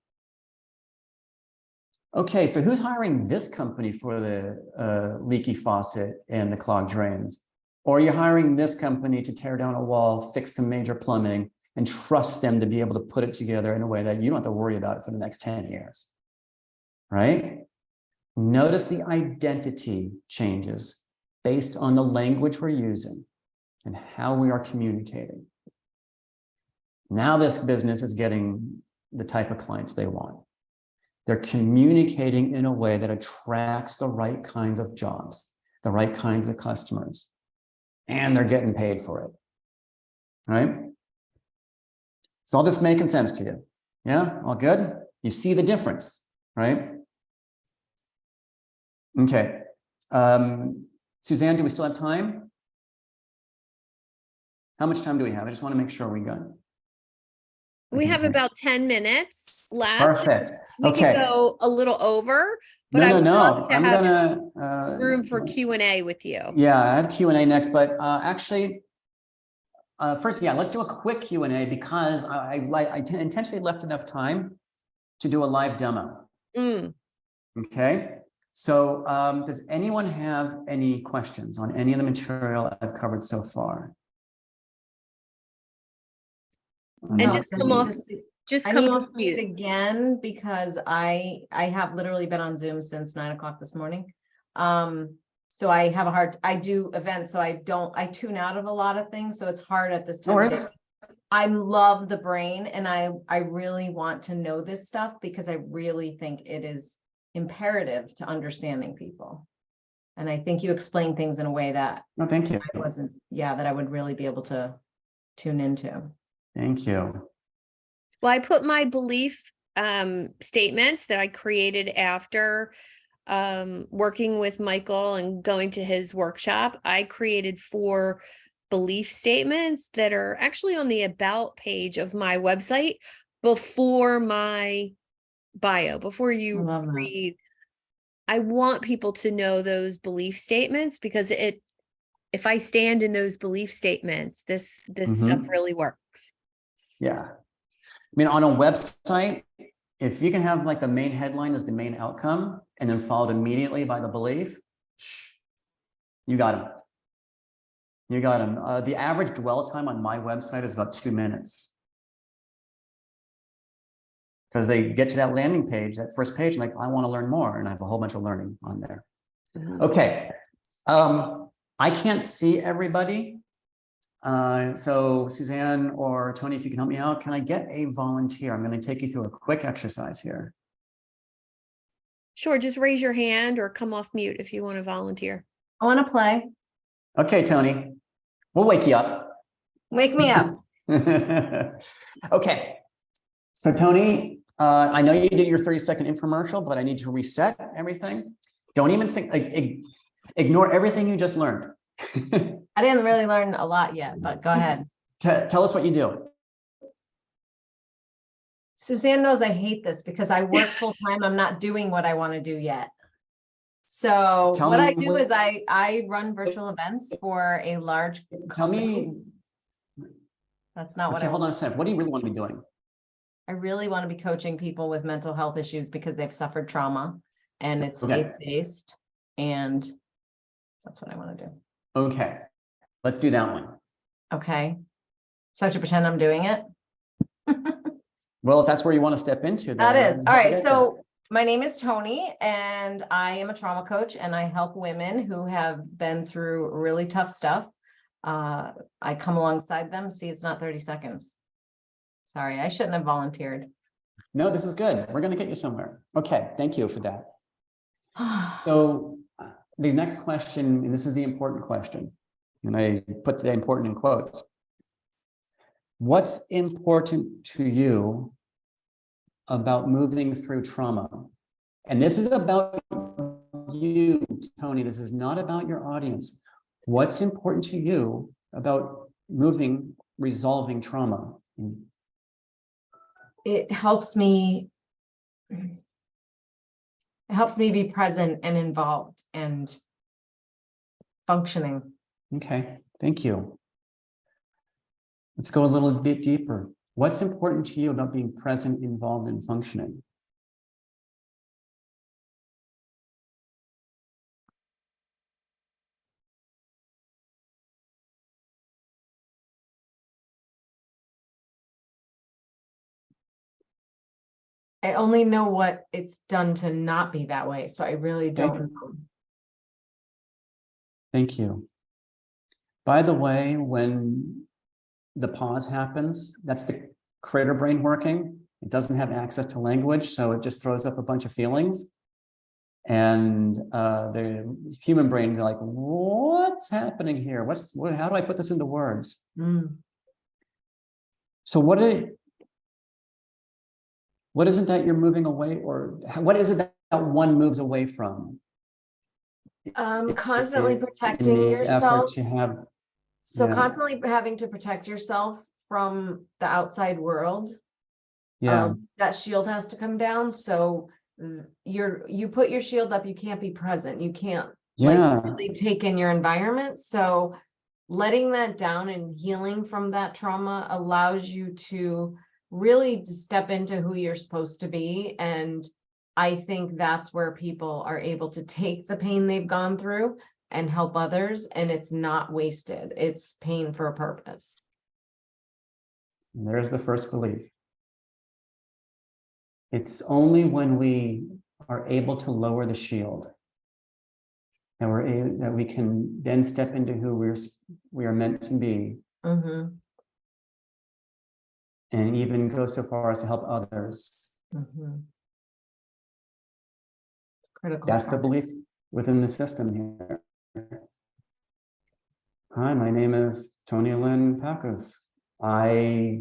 N: Okay, so who's hiring this company for the leaky faucet and the clogged drains? Or you're hiring this company to tear down a wall, fix some major plumbing, and trust them to be able to put it together in a way that you don't have to worry about it for the next 10 years, right? Notice the identity changes based on the language we're using and how we are communicating. Now this business is getting the type of clients they want. They're communicating in a way that attracts the right kinds of jobs, the right kinds of customers, and they're getting paid for it, right? Is all this making sense to you? Yeah, all good? You see the difference, right? Okay. Suzanne, do we still have time? How much time do we have? I just want to make sure we got.
A: We have about 10 minutes left.
N: Perfect.
A: We
N: Okay.
A: can go a little over, but I
N: No,
A: would
N: no,
A: love
N: no.
A: to
N: I'm
A: have
N: gonna
A: room for Q&A with you.
N: Yeah, I have Q&A next, but actually, first, yeah, let's do a quick Q&A because I intentionally left enough time to do a live demo. Okay. So does anyone have any questions on any of the material I've covered so far?
A: And just come off, just
C: I
A: come
C: need
A: off
C: to see it
A: mute.
C: again because I have literally been on Zoom since 9 o'clock this morning. So I have a hard, I do events, so I tune out of a lot of things. So it's hard at this time. I love the brain and I really want to know this stuff because I really think it is imperative to understanding people. And I think you explain things in a way that
N: thank you.
C: I wasn't, that I would really be able to tune into.
N: Thank you.
A: Well, I put my belief statements that I created after working with Michael and going to his workshop. I created 4 belief statements that are actually on the about page of my website before my bio, before you read. I want people to know those belief statements because if I stand in those belief statements, this stuff really works.
N: Yeah. I mean, on a website, if you can have like the main headline as the main outcome and then followed immediately by the belief, you got them. You got them. The average dwell time on my website is about 2 minutes. Because they get to that landing page, that first page, like, I want to learn more. And I have a whole bunch of learning on there. Okay. I can't see everybody. So Suzanne or Tony, if you can help me out, can I get a volunteer? I'm going to take you through a quick exercise here.
A: Sure, just raise your hand or come off mute if you want to volunteer.
C: I want to play.
N: Okay, Tony, we'll wake you up.
C: Wake me up.
N: Okay, so Tony, I know you did your 30-second infomercial, but I need to reset everything. Don't even think, ignore everything you just learned.
C: I didn't really learn a lot yet, but go ahead.
N: Tell us what you do.
C: Suzanne knows I hate this because I work full time. I'm not doing what I want to do yet. So
N: Tell
C: what
N: me
C: I do
N: what-
C: is I run virtual events for a large
N: Tell
C: company.
N: me,
C: That's not what
N: okay,
C: I
N: hold on
C: want.
N: a second. What do you really want to be doing?
C: I really want to be coaching people with mental health issues because they've suffered trauma and it's
N: Okay.
C: faith-based, and that's what I want to do.
N: Okay, let's do that one.
C: Okay. So I have to pretend I'm doing it.
N: Well, if that's where you want to step into,
C: That
N: then
C: is, all right,
N: get
C: so my name is Tony and I am a trauma coach and I help women who have been through really tough stuff. I come alongside them. See, it's not 30 seconds. Sorry, I shouldn't have volunteered.
N: there. No, this is good. We're going to get you somewhere. Okay, thank you for that. So the next question, and this is the important question, and I put the important in quotes. What's important to you about moving through trauma? And this is about you, Tony. This is not about your audience. What's important to you about resolving trauma?
C: It helps me be present and involved and functioning.
N: Okay, thank you. Let's go a little bit deeper. What's important to you about being present, involved, and functioning?
C: I only know what it's done to not be that way, so I really don't know.
N: Thank you. By the way, when the pause happens, that's the critter brain working. It doesn't have access to language, so it just throws up a bunch of feelings. And the human brain is like, what's happening here? How do I put this into words? So what is it that you're moving away, or what is it that one moves away from?
C: Constantly protecting
N: in the
C: yourself.
N: effort to have,
C: So
N: yeah.
C: constantly having to protect yourself from the outside world.
N: Yeah.
C: That shield has to come down. So you put your shield up, you can't be present. You can't
N: Yeah.
C: really take in your environment. So letting that down and healing from that trauma allows you to really step into who you're supposed to be. And I think that's where people are able to take the pain they've gone through and help others, and it's not wasted. It's pain for a purpose.
N: And there's the first belief. It's only when we are able to lower the shield that we can then step into who we are meant to be,
C: Mm-hmm.
N: and even go so far as to help others.
C: Mm-hmm. It's critical.
N: That's the belief within the system here. Hi, my name is Tony Lynn Pacos. I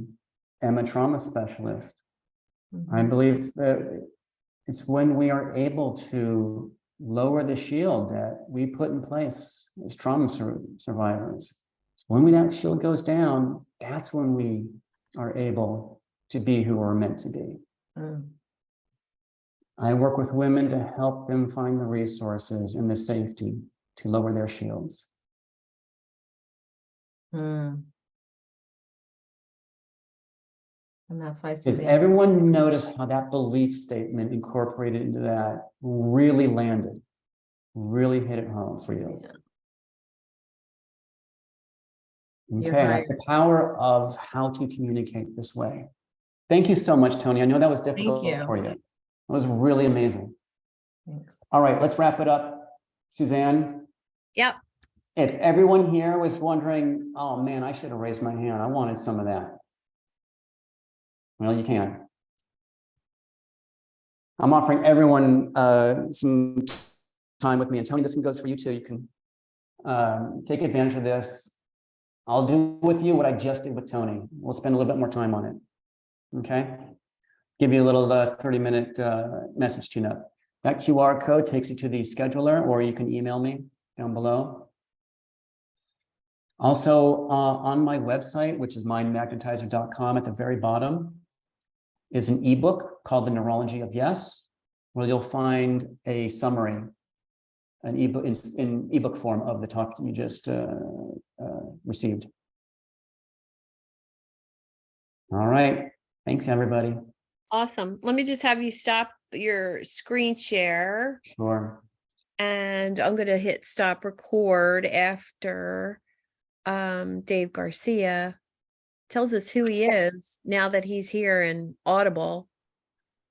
N: am a trauma specialist. I believe that it's when we are able to lower the shield that we put in place as trauma survivors. So when that shield goes down, that's when we are able to be who we're meant to be. I work with women to help them find the resources and the safety to lower their shields.
C: And that's why
N: Does everyone notice how that belief statement incorporated into that really landed, really hit it home for you?
C: You're
N: Okay, that's
C: hired.
N: the power of how to communicate this way. Thank you so much, Tony. I know that was difficult
C: you.
N: for you. It was really amazing.
C: Thanks.
N: All right, let's wrap it up. Suzanne?
A: Yep.
N: If everyone here was wondering, oh man, I should have raised my hand. I wanted some of that. Well, you can. I'm offering everyone some time with me. And Tony, this one goes for you too. You can take advantage of this. I'll do with you what I just did with Tony. We'll spend a little bit more time on it. Okay? Give you a little 30-minute message tune-up. That QR code takes you to the scheduler, or you can email me down below. Also, on my website, which is mindmagnetizer.com, at the very bottom is an ebook called The Neurology of Yes, where you'll find a summary an ebook in ebook form of the talk you just received. All right. Thanks, everybody.
A: Awesome. Let me just have you stop your screen share,
N: Sure.
A: and I'm going to hit stop record after Dave Garcia tells us who he is now that he's here in Audible.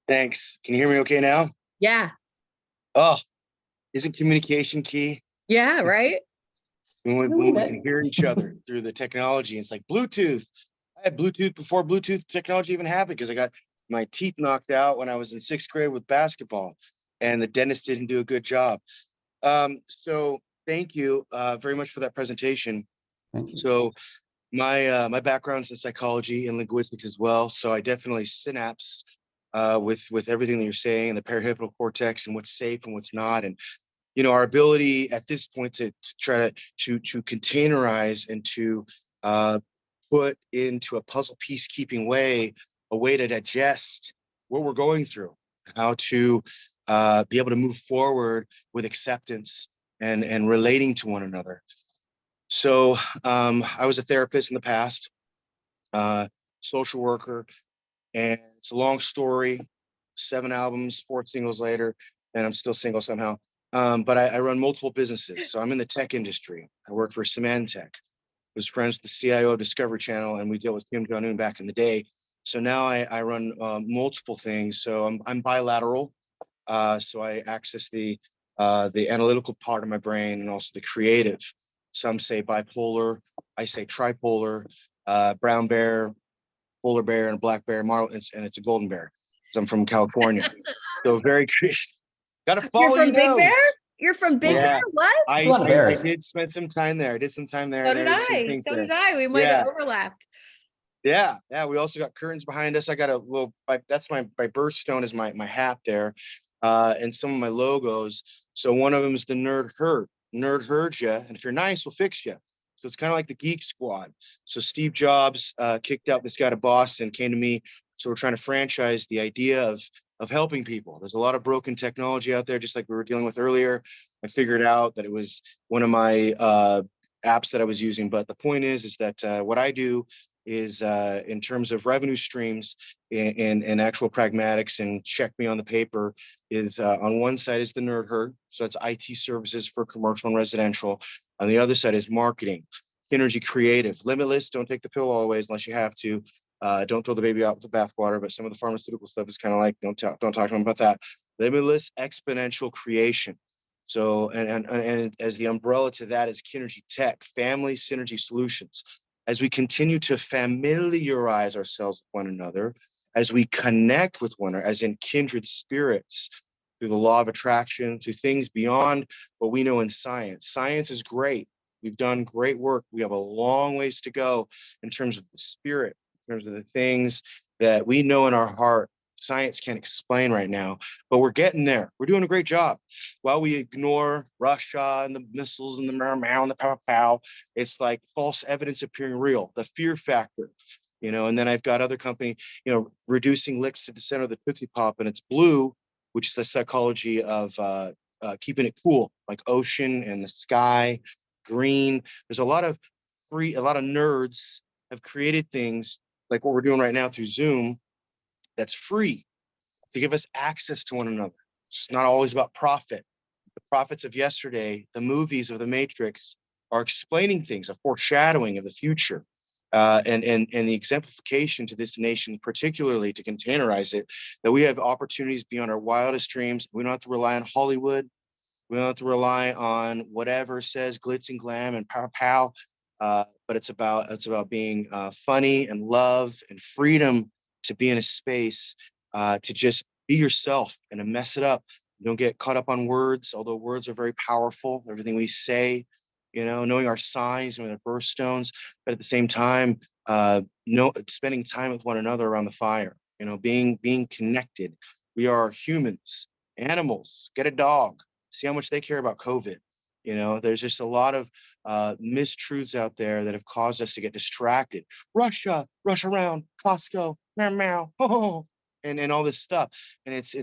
P: Thanks. Can you hear me okay now?
A: Yeah.
P: Oh, isn't communication key?
A: Yeah, right?
P: When we can hear each other through the technology. It's like Bluetooth. I had Bluetooth before Bluetooth technology even happened because I got my teeth knocked out when I was in 6th grade with basketball, and the dentist didn't do a good job. So thank you very much for that presentation.
N: Thank you.
P: So my background's in psychology and linguistics as well. So I definitely synapse with everything that you're saying, and the parahippocampal cortex, and what's safe and what's not. And our ability at this point to try to containerize and to put into a puzzle peacekeeping way, a way to digest what we're going through, how to be able to move forward with acceptance and relating to one another. So I was a therapist in the past, social worker, and it's a long story, 7 albums, 4 singles later, and I'm still single somehow. But I run multiple businesses. So I'm in the tech industry. I work for Symantec. Was friends with the CIO of Discovery Channel, and we dealt with Kim Jong-un back in the day. So now I run multiple things. So I'm bilateral. So I access the analytical part of my brain and also the creative. Some say bipolar. I say tripolar. Brown bear, polar bear, and a black bear, and it's a golden bear. So I'm from California. So very creative. Got to follow.
A: You're from Big Bear? You're from Big Bear? What?
P: I did spend some time there. I did some time there.
A: So did I. So did I. We might have overlapped.
P: Yeah. We also got curtains behind us. I got a little, that's my birthstone is my hat there, and some of my logos. So one of them is the Nerd heard ya, and if you're nice, we'll fix you. So it's kind of like the Geek Squad. So Steve Jobs kicked out this guy to Boston, came to me. So we're trying to franchise the idea of helping people. There's a lot of broken technology out there, just like we were dealing with earlier. I figured out that it was one of my apps that I was using. But the point is that what I do is in terms of revenue streams and actual pragmatics, and check me on the paper, is on one side is the Nerd Herd. So that's IT services for commercial and residential. On the other side is marketing, Synergy Creative, Limitless. Don't take the pill always unless you have to. Don't throw the baby out with the bathwater, but some of the pharmaceutical stuff is kind of like, don't talk to them about that. Limitless Exponential Creation. So, and as the umbrella to that is Kinergy Tech, Family Synergy Solutions. As we continue to familiarize ourselves with one another, as we connect with one another, as in kindred spirits, through the law of attraction, to things beyond what we know in science. Science is great. We've done great work. We have a long ways to go in terms of the spirit, in terms of the things that we know in our heart. Science can't explain right now, but we're getting there. We're doing a great job. While we ignore Russia and the missiles and the meow and the pow pow, it's like false evidence appearing real, the fear factor, and then I've got other company, reducing licks to the center of the Tootsie Pop, and it's blue, which is the psychology of keeping it cool, like ocean and the sky, green. There's a lot of nerds have created things like what we're doing right now through Zoom that's free to give us access to one another. It's not always about profit. The prophets of yesterday, the movies of the Matrix, are explaining things, a foreshadowing of the future, and the exemplification to this nation, particularly to containerize it, that we have opportunities beyond our wildest dreams. We don't have to rely on Hollywood. We don't have to rely on whatever says glitz and glam and pow pow. But it's about being funny and love and freedom to be in a space to just be yourself and to mess it up. You don't get caught up on words, although words are very powerful. Everything we say, knowing our signs, knowing our birthstones, but at the same time, spending time with one another around the fire. Being connected. We are humans, animals. Get a dog. See how much they care about COVID. There's just a lot of mistruths out there that have caused us to get distracted. Russia, rush around, Costco, meow, meow, oh, and all this stuff. And it's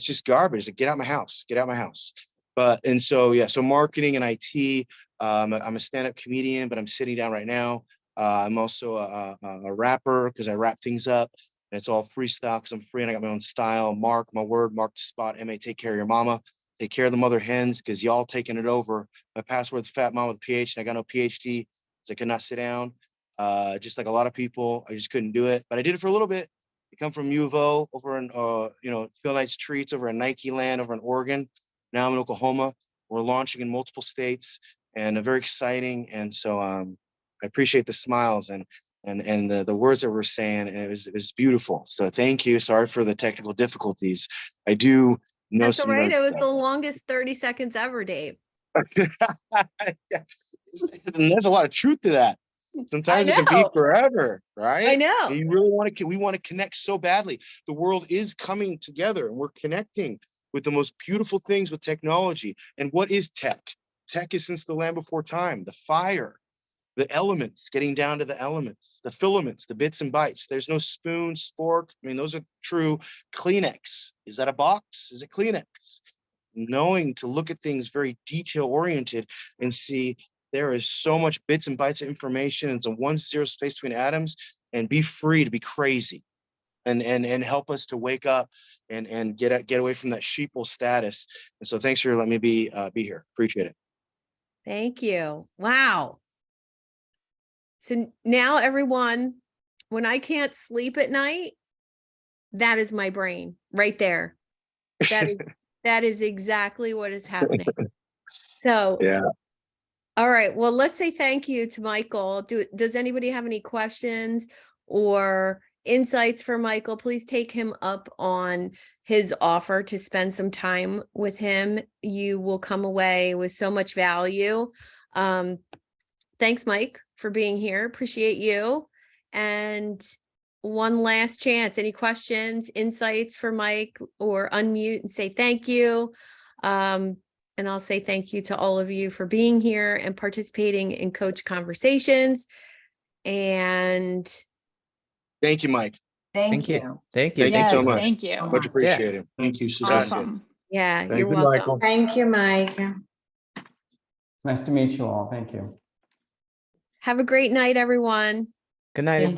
P: just garbage. Like, get out my house, get out my house. And so, yeah, so marketing and IT, I'm a stand-up comedian, but I'm sitting down right now. I'm also a rapper because I wrap things up, and it's all freestyle because I'm free and I got my own style. Mark my word, mark the spot. MA, take care of your mama, take care of the mother hens because y'all taking it over. My password's Fat Mom with a PH, and I got no PhD, so I could not sit down. Just like a lot of people, I just couldn't do it, but I did it for a little bit. I come from U of O over in Phil Knight's treats over in Nike land over in Oregon. Now I'm in Oklahoma. We're launching in multiple states and very exciting. And so I appreciate the smiles and the words that we're saying. And it was beautiful. So thank you. Sorry for the technical difficulties. I do know
A: That's all
P: some
A: right.
P: nerd
A: It was the
P: stuff.
A: longest 30 seconds ever, Dave.
P: Yeah. And there's a lot of truth to that. Sometimes it can be
A: know.
P: forever, right?
A: I know.
P: And you really want to, we want to connect so badly. The world is coming together and we're connecting with the most beautiful things with technology. And what is tech? Tech is since the land before time, the fire, the elements, getting down to the elements, the filaments, the bits and bytes. There's no spoon, spork. I mean, those are true. Kleenex. Is that a box? Is it Kleenex? Knowing to look at things very detail oriented and see there is so much bits and bytes of information and some 1-0 space between atoms, and be free to be crazy and help us to wake up and get away from that sheeple status. And so thanks for letting me be here. Appreciate it.
A: Thank you. Wow. So now everyone, when I can't sleep at night, that is my brain right there. That is exactly what is happening. So,
P: yeah.
A: All right. Well, let's say thank you to Michael. Does anybody have any questions or insights for Michael? Please take him up on his offer to spend some time with him. You will come away with so much value. Thanks, Mike, for being here. Appreciate you. And one last chance. Any questions, insights for Mike, or unmute and say thank you. And I'll say thank you to all of you for being here and participating in Coach Conversations. And
P: thank you, Mike.
C: Thank you.
I: Thank you.
P: Thank you so much.
F: Thank you.
P: Much appreciated.
H: Thank you, Suzanne.
F: Awesome.
A: yeah,
B: Thank
A: you're
B: you,
A: welcome.
B: Michael.
L: Thank you, Mike.
N: Nice to meet you all. Thank you.
A: Have a great night, everyone.
I: Good night,
L: Thank
I: everyone.